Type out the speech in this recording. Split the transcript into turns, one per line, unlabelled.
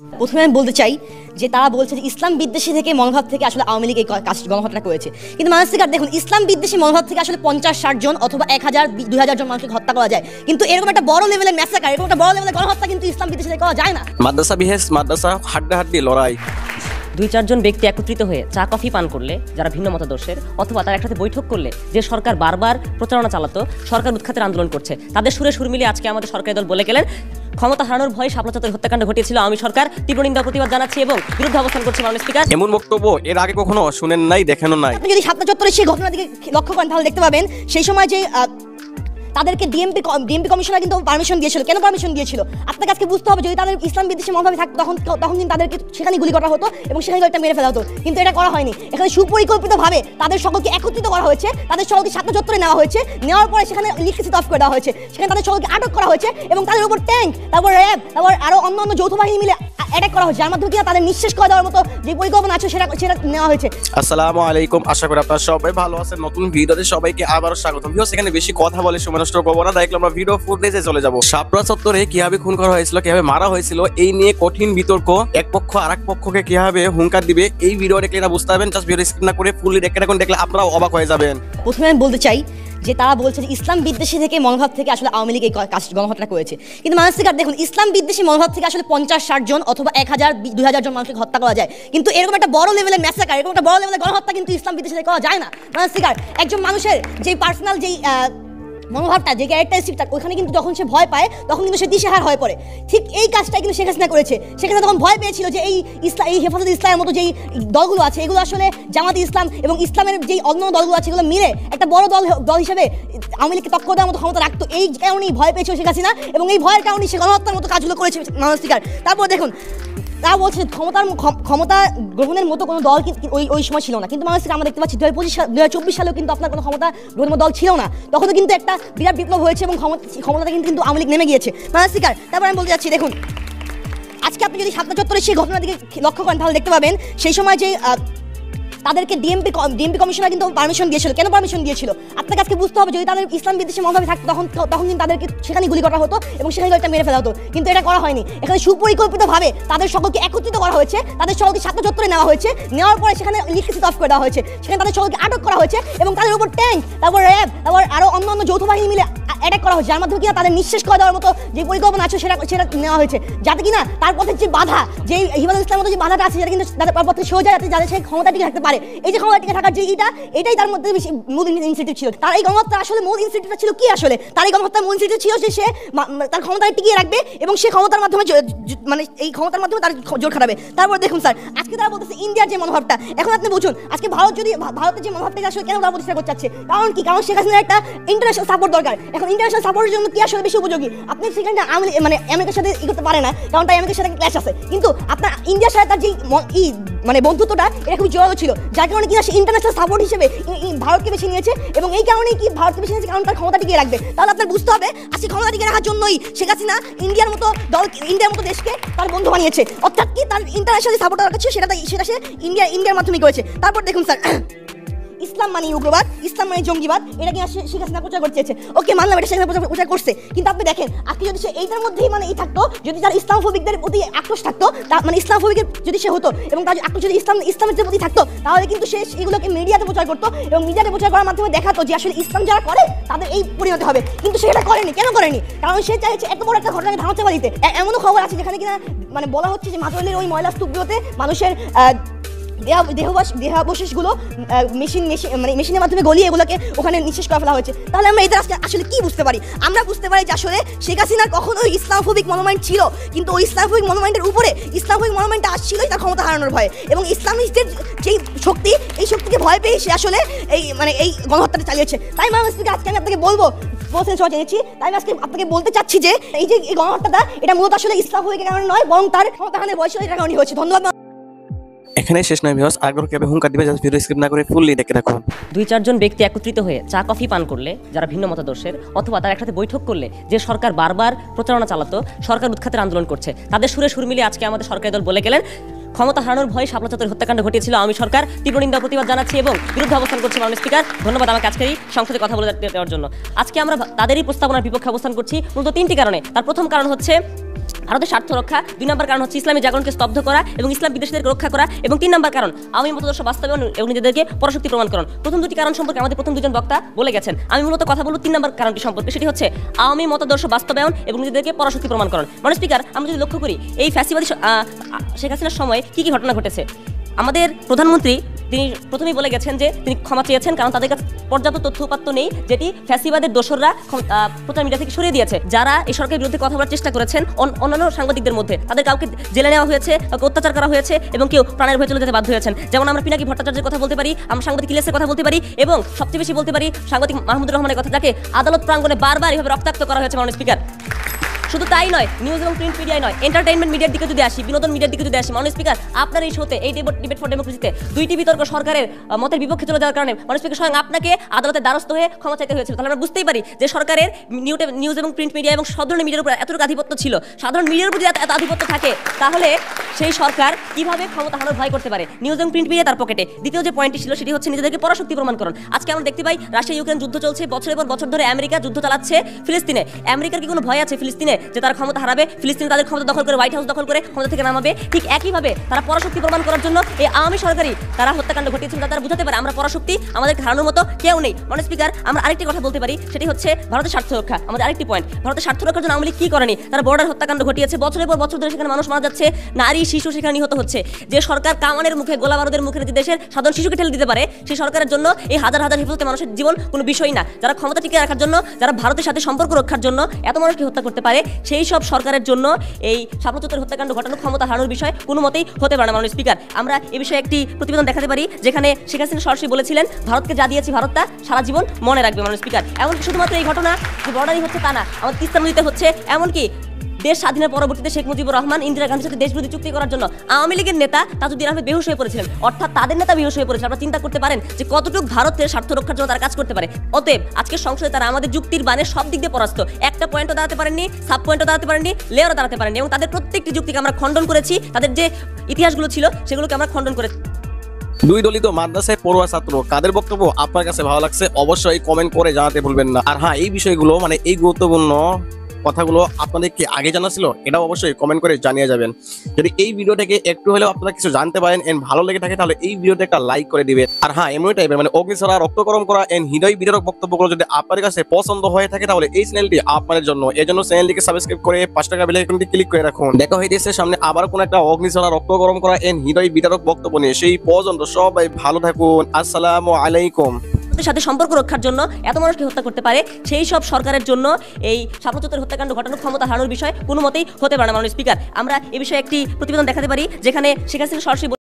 প্রথমে আমি বলতে চাই যে তারা বলছে যে ইসলাম বিদ্বেষী থেকে মনোভাব থেকে আসলে আওয়ামী লীগ এই গণহত্যাটা করেছে, কিন্তু মানসিকার দেখুন ইসলাম বিদ্বেষী মনোভাব থেকে আসলে 50-60 জন অথবা 1000-2000 জন মানুষকে হত্যা করা যায়, কিন্তু এরকম একটা বড় লেভেলের ম্যাসাকার, এরকম একটা বড় লেভেলের গণহত্যা কিন্তু ইসলাম বিদ্বেষী থেকে করা যায় না।
মাদ্রাসা বিহেস মাদ্রাসা হাড্ডাহাড্ডি লড়াই।
2-4 জন ব্যক্তি একত্রিত হয়ে চা কফি পান করলে, যারা ভিন্ন মতাদর্শের, অথবা তারা একসাথে বৈঠক করলে যে সরকার বারবার প্রচারণা চালাতো, সরকার উৎখাতের আন্দোলন করছে, তাদের সুরে সুর মিলিয়ে আজকে আমাদের সরকারি দল বলে গেলেন ক্ষমতা হারানোর ভয়ে শাপলা চত্বরে হত্যাকাণ্ড ঘটিয়েছিল আওয়ামী সরকার, তীব্র নিন্দা প্রতিবাদ জানাচ্ছি এবং বিরুদ্ধে অবস্থান করছে মাননীয় স্পিকার।
এমন বক্তব্য এর আগে কখনো শুনেন নাই, দেখেন নাই।
আপনি যদি শাপলা চত্বরে সেই ঘটনার দিকে লক্ষ্য করেন তাহলে দেখতে পাবেন সেই সময় যে তাদেরকে ডিএমপি কমিশনার কিন্তু পারমিশন দিয়েছিল। কেন পারমিশন দিয়েছিল আপনাকে আজকে বুঝতে হবে। যদি তাদের ইসলাম বিদ্বেষী মনোভাবে থাকতো তখন কিন্তু তাদেরকে সেখানে গুলি করা হতো এবং সেখানে একটা মেরে ফেলা হতো, কিন্তু এটা করা হয়নি। এখানে সুপরিকল্পিতভাবে তাদের সকলকে একত্রিত করা হয়েছে, তাদের সকলকে শাপলা চত্বরে নেওয়া হয়েছে, নেওয়ার পরে সেখানে ইলেকট্রিসিটি অফ করে দেওয়া হয়েছে, সেখানে তাদের সকলকে আটক করা হয়েছে এবং তাদের উপর ট্যাঙ্ক, তারপর র্যাব, তারপর আরো অন্য যৌথ বাহিনী মিলে অ্যাটাক করা হয়েছে, যার মাধ্যমে কিনা তাদের নিঃশেষ করে দেওয়ার মতো যে পরিকল্পনা আছে সেটা নেওয়া হয়েছে।
আসসালামু আলাইকুম, আশা করি আপনারা সবাই ভালো আছেন। নতুন ভিডিওতে সবাইকে আবারও স্বাগতম। সেখানে বেশি কথা বলে সময় নষ্ট করবো না, দেখলাম আমরা ভিডিও ফুটেজে চলে যাবো। শাপলা চত্বরে কিভাবে খুন করা হয়েছিল, কিভাবে মারা হয়েছিল, এই নিয়ে কঠিন বিতর্ক। এক পক্ষ আর এক পক্ষকে কিভাবে হুঙ্কার দিবে, এই ভিডিও দেখলে না বুঝতে পারবেন। জাস্ট ভিডিও স্কিপ না করে ফুললি দেখে রাখুন, দেখলে আপনারাও অবাক হয়ে যাবেন।
প্রথমে আমি বলতে চাই যে তারা বলছে যে ইসলাম বিদ্বেষী থেকে মনোভাব থেকে আসলে আওয়ামী লীগ এই গণহত্যাটা করেছে, কিন্তু মানসিকার দেখুন ইসলাম বিদ্বেষী মনোভাব থেকে আসলে 50-60 জন অথবা 1000-2000 জন মানুষকে হত্যা করা যায়, কিন্তু এরকম একটা বড় লেভেলের ম্যাসাকার, এরকম একটা বড় লেভেলের গণহত্যা কিন্তু ইসলাম বিদ্বেষী থেকে করা যায় না। মানসিকার একজন মানুষের যে পার্সোনাল যেই মনোভাবটা, যে ক্যারেক্টারিস্টিকটা, ওখানে কিন্তু যখন সে ভয় পায় তখন কিন্তু সে দিশেহারা হয়ে পড়ে। ঠিক এই কাজটাই কিন্তু শেখ হাসিনা করেছে। শেখ হাসিনা তখন ভয় পেয়েছিল যে এই হেফাজতে ইসলামের মতো যেই দলগুলো আছে, এগুলো আসলে জামাতে ইসলাম এবং ইসলামের যেই অন্য দলগুলো আছে এগুলো মিলে একটা বড় দল হিসেবে আওয়ামী লীগকে টক্কর দেওয়ার মতো ক্ষমতা রাখতো। এই কারণেই ভয় পেয়েছিল শেখ হাসিনা এবং এই ভয়ের কারণেই সে গণহত্যার মতো কাজগুলো করেছে মানসিকার। তারপর দেখুন তারা বলছে ক্ষমতা গ্রহণের মতো কোনো দল ওই সময় ছিল না, কিন্তু মানুষকে আমরা দেখতে পাচ্ছি 2024 সালেও কিন্তু আপনার কোনো ক্ষমতা গ্রহণের দল ছিল না। তখনও কিন্তু একটা বিরাট বিপ্লব হয়েছে এবং ক্ষমতাটা কিন্তু আওয়ামী লীগ নেমে গিয়েছে মানসিকার। তারপর আমি বলতে যাচ্ছি দেখুন আজকে আপনি যদি শাপলা চত্বরে সেই ঘটনার দিকে লক্ষ্য করেন তাহলে দেখতে পাবেন সেই সময় যে তাদেরকে ডিএমপি কমিশনার কিন্তু পারমিশন দিয়েছিল। কেন পারমিশন দিয়েছিল আপনাকে আজকে বুঝতে হবে। যদি তাদের ইসলাম বিদ্বেষী মনোভাবে থাকতো তখন কিন্তু তাদেরকে সেখানে গুলি করা হতো এবং সেখানে একটা মেরে ফেলা হতো, কিন্তু এটা করা হয়নি। এখানে সুপরিকল্পিতভাবে তাদের সকলকে একত্রিত করা হয়েছে, তাদের সকলকে শাপলা চত্বরে নেওয়া হয়েছে, নেওয়ার পরে সেখানে ইলেকট্রিসিটি অফ করে দেওয়া হয়েছে, সেখানে তাদের সকলকে আটক করা হয়েছে এবং তাদের উপর ট্যাঙ্ক, তারপর র্যাব, তারপর আরো অন্য যৌথ বাহিনী মিলে অ্যাটাক করা হয়েছে, যার মাধ্যমে কিনা তাদের নিঃশেষ করে দেওয়ার মতো যে পরিকল্পনা আছে সেটা নেওয়া হয়েছে, যাতে কিনা তার পথে যে বাধা, যে হেফাজতে ইসলামের মতো যে বাধাটা আছে সেটা কিন্তু তাদের পথে সহজ যায়, যাতে সেই ক্ষমতা টিকে থাকতে পারে। এই যে ক্ষমতা টিকে থাকার যে এটাই তার মধ্যে মূল ইনসেন্টিভ ছিল। তার এই গণহত্যা আসলে মূল ইনসেন্টিভটা ছিল কি? আসলে তার এই গণহত্যার মূল ইনসেন্টিভ ছিল যে সে তার ক্ষমতাকে টিকিয়ে রাখবে এবং সে ক্ষমতার মাধ্যমে মানে এই ক্ষমতার মাধ্যমে তার জোর খাটাবে। তারপর দেখুন স্যার আজকে তারা বলতেছে ইন্ডিয়ার যে মনোভাবটা, এখন আপনি বুঝুন আজকে ভারতের যে মনোভাবটাকে আসলে কেন তারা প্রতিষ্ঠা করতে চাচ্ছে, কারণ কি? কারণ শেখ হাসিনার একটা ইন্টারন্যাশনাল সাপোর্ট দরকার। এখন ইন্টারন্যাশনাল সাপোর্টের জন্য কি আসলে বেশি উপযোগী? আপনি সেখানে মানে আমেরিকার সাথে করতে পারে না, কারণ তাই আমেরিকার সাথে ক্ল্যাশ আছে, কিন্তু আপনার ইন্ডিয়ার সাথে তার যে মানে বন্ধুত্বটা এটা খুব জোরালো ছিল, যার কারণে কিনা সে ইন্টারন্যাশনাল সাপোর্ট হিসেবে ভারতকে বেছে নিয়েছে এবং এই কারণেই কি ভারতকে বেছে নিয়েছে কারণ তার ক্ষমতা টিকিয়ে রাখবে। তাহলে আপনার বুঝতে হবে আজকে ক্ষমতা টিকিয়ে রাখার জন্যই শেখ হাসিনা ইন্ডিয়ার মতো দেশকে তার বন্ধু বানিয়েছে, অর্থাৎ কি তার ইন্টারন্যাশনাল সাপোর্ট দরকার ছিল সেটা সে ইন্ডিয়ার মাধ্যমে করেছে। তারপর দেখুন স্যার ইসলাম মানে উগ্রবাদ, ইসলাম মানে জঙ্গিবাদ, এটা কি শেখ হাসিনা প্রচার করতে চেয়েছে। ওকে মানলাম এটা শেখ হাসিনা প্রচার করছে, কিন্তু আপনি দেখেন আজকে যদি সে এইটার মধ্যেই মানে থাকতো, যদি তার ইসলামফোবিকদের প্রতি আক্রোশ থাকতো, মানে ইসলামফোবিকের যদি সে হতো এবং তার আক্রোশ যদি ইসলামের প্রতি থাকতো, তাহলে কিন্তু সে এগুলোকে মিডিয়াতে প্রচার করতো এবং মিডিয়াতে প্রচার করার মাধ্যমে দেখাতো যে আসলে ইসলাম যারা করে তাদের এই পরিণতি হবে, কিন্তু সেটা করেনি। কেন করেনি? কারণ সে চাইছে এত বড় একটা ঘটনাকে ধামাচাপা দিতে। এমনও খবর আছে যেখানে কিনা মানে বলা হচ্ছে যে মাতোয়ালির ওই ময়লা স্তূপগুলোতে মানুষের দেহাবশেষগুলো মেশিনের মাধ্যমে গলিয়ে এগুলোকে ওখানে নিঃশেষ করে ফেলা হয়েছে। তাহলে আমরা এটা আসলে কি বুঝতে পারি? আমরা বুঝতে পারি যে আসলে শেখ হাসিনার কখনো ইসলামফোবিক মনোমাইন্ড ছিল, কিন্তু ওই ইসলামফোবিক মনোমাইন্ডের উপরে ইসলামফোবিক মনোমাইন্ডটা আসছিলই তার ক্ষমতা হারানোর ভয়ে, এবং ইসলামিস্টদের যেই শক্তি, এই শক্তিকে ভয় পেয়ে সে আসলে এই গণহত্যাটা চালিয়েছে। তাই মানুষকে আজকে আমি আপনাকে বলছেন সবাই জেনেছি, তাই আমি আজকে আপনাকে বলতে চাচ্ছি যে এই যে এই গণহত্যাটা এটা মূলত আসলে ইসলামফোবিকের কারণে নয়, বরং তার ক্ষমতা হারানোর বয়স এটার কারণে হয়েছে। ধন্যবাদ।
এখানে শেষ নয় ভিউয়ার্স, আগ্রহ কিভাবে হুঙ্কার দিবে জাস্ট ভিডিও স্কিপ না করে ফুললি দেখে রাখুন।
2-4 জন ব্যক্তি একত্রিত হয়ে চা কফি পান করলে, যারা ভিন্ন মতাদর্শের, অথবা তারা একসাথে বৈঠক করলে যে সরকার বারবার প্রচারণা চালাতো, সরকার উৎখাতের আন্দোলন করছে, তাদের সুরে সুর মিলিয়ে আজকে আমাদের সরকারি দল বলে গেলেন ক্ষমতা হারানোর ভয়ে শাপলা চত্বরে হত্যাকাণ্ড ঘটিয়েছিল আওয়ামী সরকার, তীব্র নিন্দা প্রতিবাদ জানাচ্ছি এবং বিরুদ্ধে অবস্থান করছে মাননীয় স্পিকার। ধন্যবাদ আমাকে আজকের এই সংসদে কথা বলে দেওয়ার জন্য। আজকে আমরা তাদেরই প্রস্তাবনার বিপক্ষে অবস্থান করছি মূলত 3টি কারণে। তার প্রথম কারণ হচ্ছে ভারতের স্বার্থ রক্ষা, 2 নম্বর কারণ হচ্ছে ইসলামী জাগরণকে স্তব্ধ করা এবং ইসলাম বিদ্বেষীদেরকে রক্ষা করা, এবং 3 নম্বর কারণ আওয়ামী মতাদর্শ বাস্তবায়ন এবং নিজেদেরকে পরাশক্তি প্রমাণকরণ। প্রথম দুটি কারণ সম্পর্কে আমাদের প্রথম দুজন বক্তা বলে গেছেন। আমি মূলত কথা বলবো 3 নম্বর কারণটি সম্পর্কে, সেটি হচ্ছে আওয়ামী মতাদর্শ বাস্তবায়ন এবং নিজেদেরকে পরাশক্তি প্রমাণকরণ। মানে স্পিকার, আমরা যদি লক্ষ্য করি এই ফ্যাসিবাদী শেখ হাসিনার সময় কি কি ঘটনা ঘটেছে। আমাদের প্রধানমন্ত্রী তিনি প্রথমেই বলে গেছেন যে তিনি ক্ষমা চেয়েছেন কারণ তাদের কাছে পর্যাপ্ত তথ্য উপাত্ত নেই, যেটি ফ্যাসিবাদের দোসররা প্রচার মিডিয়া থেকে সরিয়ে দিয়েছে। যারা এই সরকারের বিরুদ্ধে কথা বলার চেষ্টা করেছেন অন্যান্য সাংবাদিকদের মধ্যে তাদের কাউকে জেলে নেওয়া হয়েছে, কাউকে অত্যাচার করা হয়েছে এবং কেউ প্রাণের ভয়ে চলে যেতে বাধ্য হয়েছেন। যেমন আমরা পিনাকি ভট্টাচার্যের কথা বলতে পারি, আমরা সাংবাদিক ইলিয়াসের কথা বলতে পারি এবং সবচেয়ে বেশি বলতে পারি সাংবাদিক মাহমুদুর রহমানের কথা, যাকে আদালত প্রাঙ্গণে বারবার এভাবে রক্তাক্ত করা হয়েছে। মাননীয় স্পিকার, শুধু তাই নয়, নিউজ এবং প্রিন্ট মিডিয়ায় নয়, এন্টারটেইনমেন্ট মিডিয়ার দিকে যদি আসি, বিনোদন মিডিয়ার দিকে যদি আসি, মাননীয় স্পিকার, আপনার এই শোতে এই ডিবেট ফর ডেমোক্রেসিতে 2টি বিতর্ক সরকারের মতের বিপক্ষে চলে যাওয়ার কারণে মাননীয় স্পিকার স্বয়ং আপনাকে আদালতের দ্বারস্থ হয়ে ক্ষমা চাইতে হয়েছিল। তাহলে আমরা বুঝতেই পারি যে সরকারের নিউজ এবং প্রিন্ট মিডিয়া এবং সব ধরনের মিডিয়ার উপর এতটুকু আধিপত্য ছিল। সাধারণ মিডিয়ার উপর যদি এত আধিপত্য থাকে তাহলে সেই সরকার কিভাবে ক্ষমতা হারানোর ভয় করতে পারে। নিউজ এবং প্রিন্ট মিডিয়া তার পকেটে। দ্বিতীয় যে পয়েন্টটি ছিল সেটি হচ্ছে নিজেদেরকে পরাশক্তি প্রমাণকরণ। আজকে আমরা দেখতে পাই রাশিয়া ইউক্রেন যুদ্ধ চলছে, বছরের পর বছর ধরে আমেরিকা যুদ্ধ চালাচ্ছে ফিলিস্তিনে। আমেরিকার কি কোনো ভয় আছে ফিলিস্তিনে যে তারা ক্ষমতা হারাবে, ফিলিস্তিনে তাদের ক্ষমতা দখল করে হোয়াইট হাউস দখল করে ক্ষমতা থেকে নামাবে? ঠিক একইভাবে তারা পরাশক্তি প্রমাণ করার জন্য এই আওয়ামী সরকারই তারা হত্যাকাণ্ড ঘটিয়েছিল, তারা বুঝাতে পারে আমরা পরাশক্তি, আমাদের হারানোর মতো কেউ নেই। মাননীয় স্পিকার, আমরা আরেকটি কথা বলতে পারি, সেটি হচ্ছে ভারতের স্বার্থ রক্ষা। আমাদের আরেকটি পয়েন্ট, ভারতের স্বার্থ রক্ষার জন্য আওয়ামী লীগ কি করেনি? তারা বর্ডার হত্যাকাণ্ড ঘটিয়েছে, বছরের পর বছর ধরে সেখানে মানুষ মারা যাচ্ছে, নারী শিশু সেখানে নিহত হচ্ছে। যে সরকার কামানের মুখে গোলা বারুদের মুখে যে দেশের সাধারণ শিশুকে ঠেলে দিতে পারে, সেই সরকারের জন্য এই হাজার হাজার হেফাজতে মানুষের জীবন কোনো বিষয় না। যারা ক্ষমতা টিকে রাখার জন্য, যারা ভারতের সাথে সম্পর্ক রক্ষার জন্য এত মানুষকে হত্যা করতে পারে, সেই সব সরকারের জন্য এই শাপলা চত্বরের হত্যাকাণ্ড ঘটানো ক্ষমতা হারানোর বিষয় কোনো মতেই হতে পারে না। মাননীয় স্পিকার, আমরা এই বিষয়ে একটি প্রতিবেদন দেখাতে পারি যেখানে শেখ হাসিনা সরাসরি বলেছিলেন ভারতকে যা দিয়েছি ভারত তা সারা জীবন মনে রাখবে। মাননীয় স্পিকার, এমনকি শুধুমাত্র এই ঘটনা যে বর্ডারই হচ্ছে তা না, আমাদের তিস্তা নদীতে হচ্ছে, এমনকি দেশ স্বাধীনের পরবর্তীতে শেখ মুজিবুর রহমান ইন্দিরা গান্ধীর সাথে দেশবিরোধী চুক্তি করার জন্য আওয়ামী লীগের নেতা তাজউদ্দিন আহমেদ বেহুশ হয়ে পড়েছিলেন, অর্থাৎ তাদের নেতা বেহুশ হয়ে পড়েছিল। আপনারা চিন্তা করতে পারেন যে কতটুকু ভারতের স্বার্থ রক্ষার জন্য তারা কাজ করতে পারে। অতএব আজকের সংসদে তারা আমাদের যুক্তির বানে সব দিক দিয়ে পরাস্ত, একটা পয়েন্টও দাঁড়াতে পারেননি, সাব পয়েন্টও দাঁড়াতে পারেননি, লেয়ারও দাঁড়াতে পারেননি, এবং তাদের প্রত্যেকটি যুক্তিকে আমরা খণ্ডন করেছি। তাদের যে ইতিহাসগুলো ছিল সেগুলোকে আমরা খণ্ডন করেছি।
দুই দলিত মাদ্রাসায় পড়ুয়া ছাত্র কাদের বক্তব্য আপনার কাছে ভালো লাগছে অবশ্যই কমেন্ট করে জানাতে ভুলবেন না। আর হ্যাঁ, এই বিষয়গুলো মানে এই গুরুত্বপূর্ণ কথাগুলো আপনাদের কি আগে জানা ছিল এটাও অবশ্যই কমেন্ট করে জানিয়ে যাবেন। যদি এই ভিডিও থেকে একটু হলেও আপনারা কিছু জানতে পারেন এন্ড ভালো লেগে থাকে তাহলে এই ভিডিওতে একটা লাইক করে দিবেন। আর হ্যাঁ, এমন টাইপের মানে অগ্নিছড়া রক্তকরম করা এন্ড হৃদয় বিদারক বক্তব্যগুলো যদি আপনার কাছে পছন্দ হয়ে থাকে তাহলে এই চ্যানেলটি আপনাদের জন্য। এই জন্য চ্যানেলটিকে সাবস্ক্রাইব করে 5 টাকা বেল আইকনটি ক্লিক করে রাখুন। দেখা হইতেছে সামনে আবার কোন একটা অগ্নিছড়া রক্তকরম করা এন্ড হৃদয় বিদারক বক্তব্য নিয়ে। সেই পর্যন্ত সবাই ভালো থাকুন। আসসালামু আলাইকুম।
সাথে সম্পর্ক রক্ষার জন্য এত মানুষকে হত্যা করতে পারে, সেই সব সরকারের জন্য এই শাপলা চত্বরের হত্যাকাণ্ড ঘটানোর ক্ষমতা হারানোর বিষয় কোনো মতেই হতে পারে না। মাননীয় স্পিকার, আমরা এই বিষয়ে একটি প্রতিবেদন দেখাতে পারি যেখানে শেখ হাসিনা সরাসরি